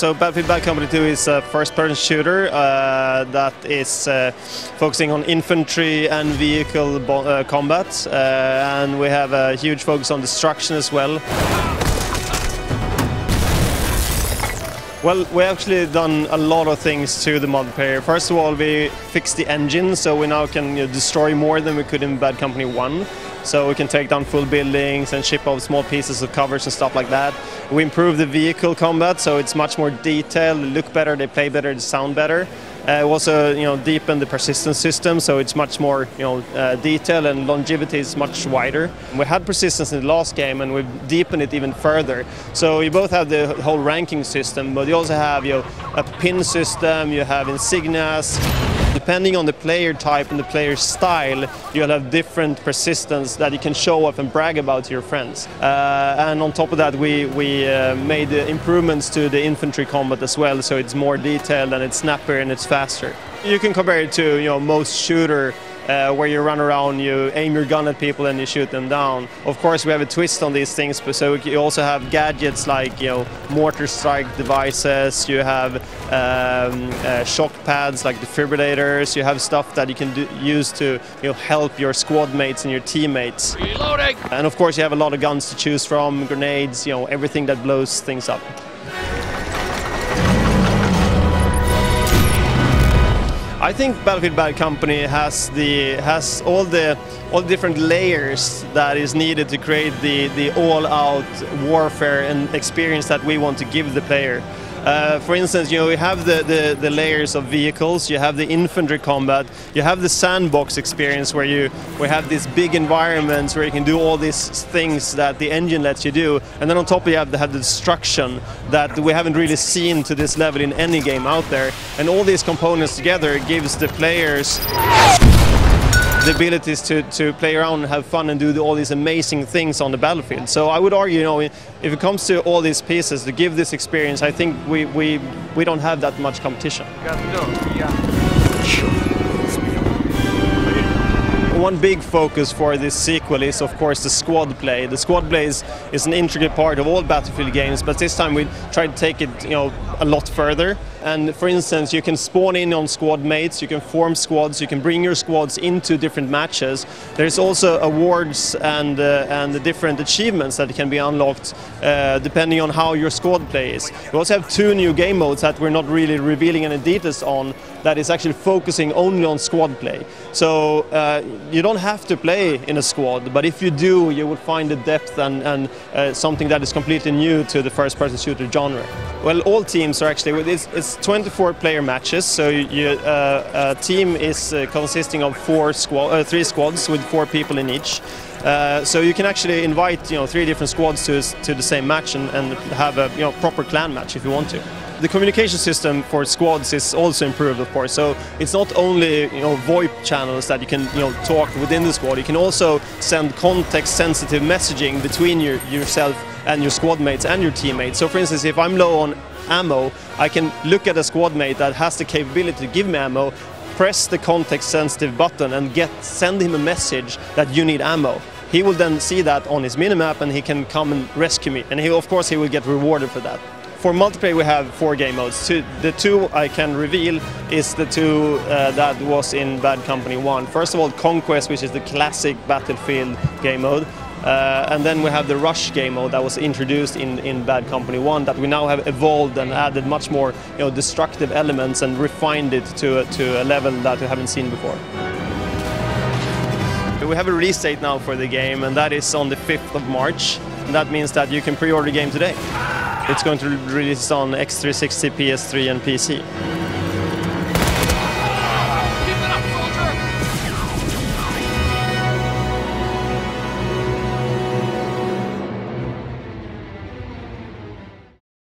So Battlefield Bad Company 2 is a first-person shooter that is focusing on infantry and vehicle combat, and we have a huge focus on destruction as well. Well, we actually done a lot of things to the multiplayer. First of all, we fixed the engine, so we now can destroy more than we could in Bad Company 1. So we can take down full buildings and ship off small pieces of covers and stuff like that. We improved the vehicle combat, so it's much more detailed, they look better, they play better, they sound better. We also, deepened the persistence system, so it's much more, detailed, and longevity is much wider. We had persistence in the last game, and we've deepened it even further. So you both have the whole ranking system, but you also have, a pin system, you have insignias. Depending on the player type and the player style, you'll have different persistence that you can show off and brag about to your friends. And on top of that, we made improvements to the infantry combat as well, so it's more detailed and it's snappier and it's faster. You can compare it to most shooter where you run around, you aim your gun at people and you shoot them down. Of course, we have a twist on these things, but so you also have gadgets like mortar strike devices. You have shock pads like defibrillators. You have stuff that you can use to help your squad mates and your teammates. Reloading. And of course, you have a lot of guns to choose from, grenades, everything that blows things up. I think Battlefield Bad Company has all the different layers that is needed to create the all-out warfare and experience that we want to give the player. For instance, we have the layers of vehicles, you have the infantry combat, you have the sandbox experience where we have these big environments where you can do all these things that the engine lets you do, and then on top you have the destruction that we haven't really seen to this level in any game out there. And all these components together gives the players the abilities to play around and have fun and do all these amazing things on the battlefield. So I would argue, if it comes to all these pieces to give this experience, I think we don't have that much competition. One big focus for this sequel is, of course, the squad play. The squad play is an intricate part of all Battlefield games, but this time we tried to take it, a lot further. And for instance, you can spawn in on squad mates, you can form squads, you can bring your squads into different matches. There's also awards and the different achievements that can be unlocked depending on how your squad play is. We also have 2 new game modes that we're not really revealing any details on, that is actually focusing only on squad play. So you don't have to play in a squad, but if you do, you will find the depth and something that is completely new to the first-person shooter genre. Well, all teams are actually, it's 24 player matches, so a team is consisting of 3 squads with 4 people in each. So you can actually invite 3 different squads to the same match and have a proper clan match if you want to. The communication system for squads is also improved, of course. So it's not only VoIP channels that you can talk within the squad. You can also send context-sensitive messaging between yourself and your squad mates and your teammates. So, for instance, if I'm low on ammo, I can look at a squad mate that has the capability to give me ammo, press the context-sensitive button, and send him a message that you need ammo. He will then see that on his minimap, and he can come and rescue me. And of course, he will get rewarded for that. For multiplayer, we have 4 game modes. The 2 I can reveal is the 2 that was in Bad Company 1. First of all, Conquest, which is the classic Battlefield game mode. And then we have the Rush game mode that was introduced in Bad Company 1 that we now have evolved and added much more destructive elements and refined it to a level that we haven't seen before. We have a release date now for the game, and that is on the 5th of March. And that means that you can pre-order the game today. It's going to release on X360, PS3 and PC.